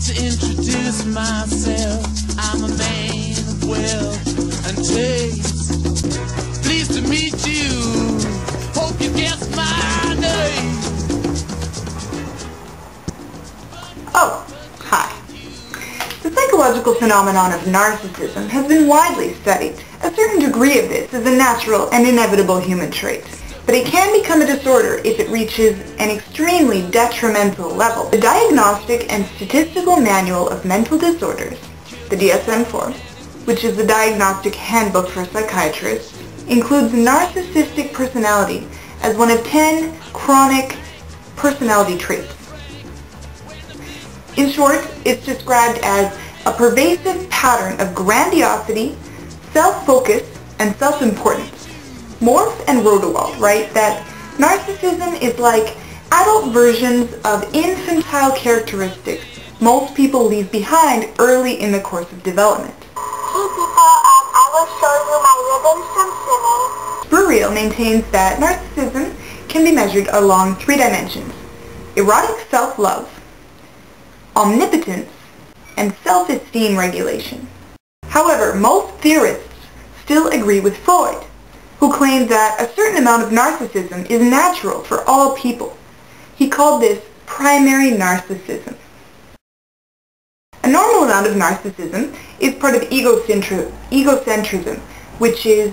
to introduce myself. I'm a man of wealth and taste. Pleased to meet you. Hope you guessed my name. Oh, hi. The psychological phenomenon of narcissism has been widely studied. A certain degree of this is a natural and inevitable human trait, but it can become a disorder if it reaches an extremely detrimental level. The Diagnostic and Statistical Manual of Mental Disorders, the DSM-4, which is the Diagnostic Handbook for Psychiatrists, includes narcissistic personality as one of 10 chronic personality traits. In short, it's described as a pervasive pattern of grandiosity, self-focus, and self-importance. Morph and Rodewald write that narcissism is like adult versions of infantile characteristics most people leave behind early in the course of development. Hey people, I will show you my ribbons from swimming. Spurriel maintains that narcissism can be measured along 3 dimensions: erotic self-love, omnipotence, and self-esteem regulation. However, most theorists still agree with Freud, who claimed that a certain amount of narcissism is natural for all people. He called this primary narcissism. A normal amount of narcissism is part of egocentrism, which is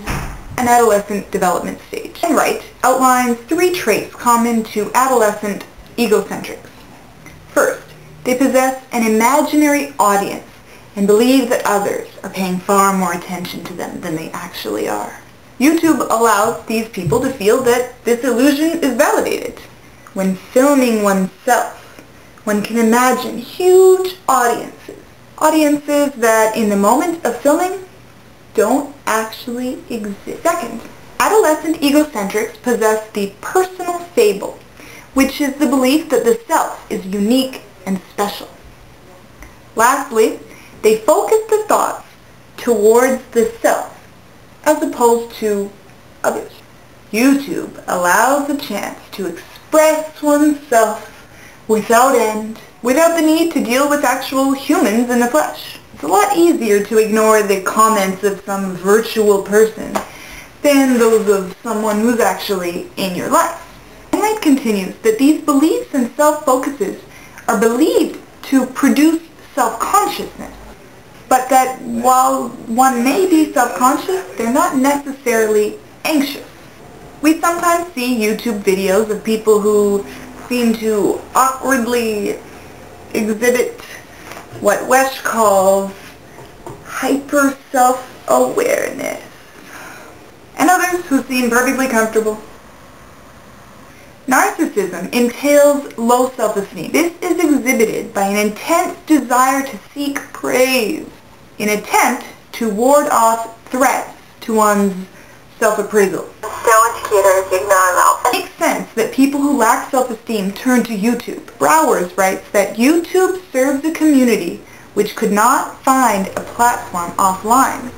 an adolescent development stage. And Wright outlines 3 traits common to adolescent egocentrics. First, they possess an imaginary audience and believe that others are paying far more attention to them than they actually are. YouTube allows these people to feel that this illusion is validated. When filming oneself, one can imagine huge audiences that in the moment of filming don't actually exist. Second, adolescent egocentrics possess the personal fable, which is the belief that the self is unique and special. Lastly, they focus the thoughts towards the self as opposed to others. YouTube allows a chance to express oneself without end, without the need to deal with actual humans in the flesh. It's a lot easier to ignore the comments of some virtual person than those of someone who's actually in your life. Wright continues that these beliefs and self-focuses are believed to produce self-consciousness, but that while one may be self-conscious, they're not necessarily anxious. We sometimes see YouTube videos of people who seem to awkwardly exhibit what Wesh calls hyper self-awareness, and others who seem perfectly comfortable. Narcissism entails low self-esteem. This is exhibited by an intense desire to seek praise, in attempt to ward off threats to one's self-appraisal. It makes sense that people who lack self-esteem turn to YouTube. Browers writes that YouTube serves a community which could not find a platform offline.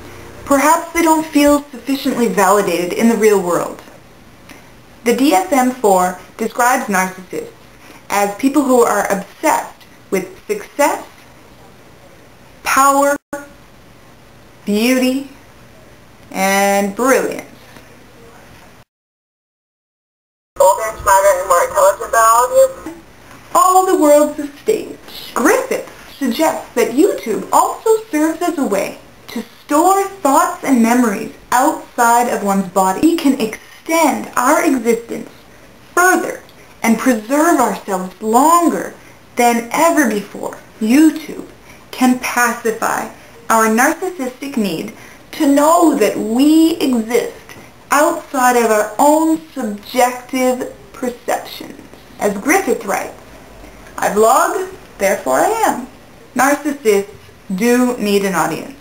Perhaps they don't feel sufficiently validated in the real world. The DSM-4 describes narcissists as people who are obsessed with success, power, beauty, and brilliance. Older, smarter, and more intelligent than all of you? All the world's a stage. Griffith suggests that YouTube also serves as a way to store thoughts and memories outside of one's body. We can extend our existence further and preserve ourselves longer than ever before. YouTube can pacify our narcissistic need to know that we exist outside of our own subjective perceptions. As Griffith writes, I vlog, therefore I am. Narcissists do need an audience,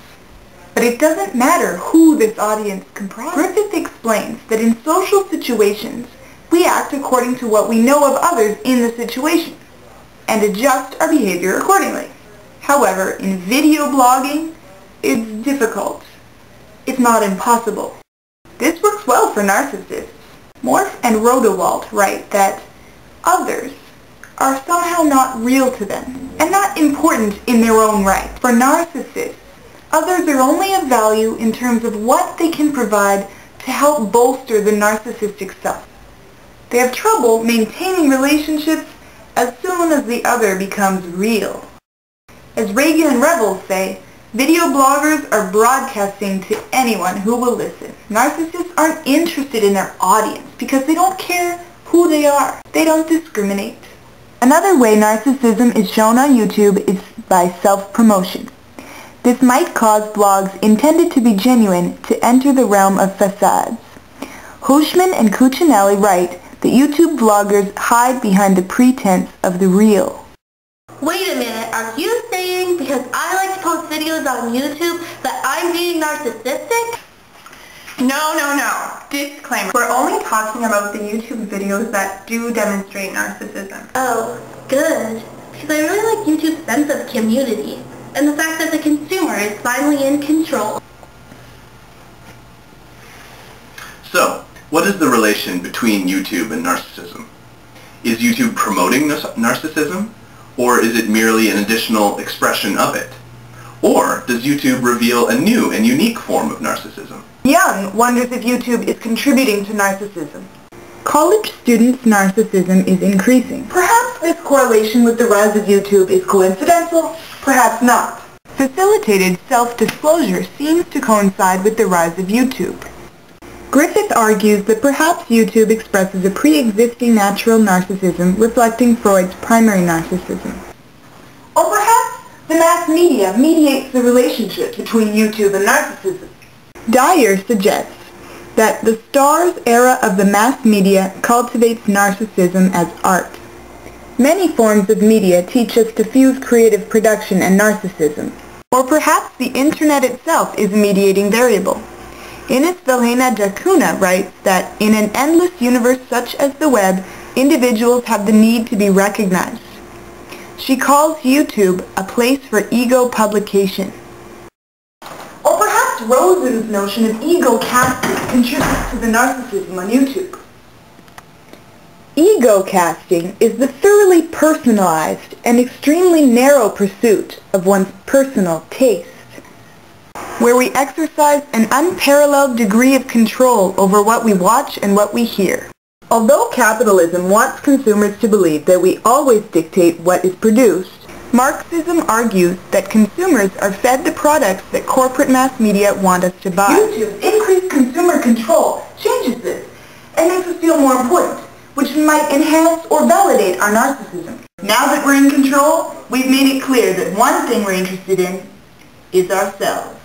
but it doesn't matter who this audience comprises. Griffith explains that in social situations, we act according to what we know of others in the situation and adjust our behavior accordingly. However, in video blogging, it's difficult, if not impossible. This works well for narcissists. Morph and Rodewald write that others are somehow not real to them, and not important in their own right. For narcissists, others are only of value in terms of what they can provide to help bolster the narcissistic self. They have trouble maintaining relationships as soon as the other becomes real. As Reagan and Revels say, video bloggers are broadcasting to anyone who will listen. Narcissists aren't interested in their audience because they don't care who they are. They don't discriminate. Another way narcissism is shown on YouTube is by self-promotion. This might cause blogs intended to be genuine to enter the realm of facades. Hoshman and Cuccinelli write that YouTube bloggers hide behind the pretense of the real. Wait a minute, are you saying because I like to post videos on YouTube that I'm being narcissistic? No. Disclaimer. We're only talking about the YouTube videos that do demonstrate narcissism. Oh, good. Because I really like YouTube's sense of community and the fact that the consumer is finally in control. So, what is the relation between YouTube and narcissism? Is YouTube promoting narcissism? Or is it merely an additional expression of it? Or does YouTube reveal a new and unique form of narcissism? Young wonders if YouTube is contributing to narcissism. College students' narcissism is increasing. Perhaps this correlation with the rise of YouTube is coincidental, perhaps not. Facilitated self-disclosure seems to coincide with the rise of YouTube. Griffith argues that perhaps YouTube expresses a pre-existing natural narcissism reflecting Freud's primary narcissism. Or perhaps the mass media mediates the relationship between YouTube and narcissism. Dyer suggests that the Stars era of the mass media cultivates narcissism as art. Many forms of media teach us to fuse creative production and narcissism. Or perhaps the Internet itself is a mediating variable. Ines Velhena Jacuna writes that in an endless universe such as the web, individuals have the need to be recognized. She calls YouTube a place for ego publication. Or perhaps Rosen's notion of ego casting contributes to the narcissism on YouTube. Ego casting is the thoroughly personalized and extremely narrow pursuit of one's personal taste, where we exercise an unparalleled degree of control over what we watch and what we hear. Although capitalism wants consumers to believe that we always dictate what is produced, Marxism argues that consumers are fed the products that corporate mass media want us to buy. YouTube's increased consumer control changes this and makes us feel more important, which might enhance or validate our narcissism. Now that we're in control, we've made it clear that one thing we're interested in is ourselves.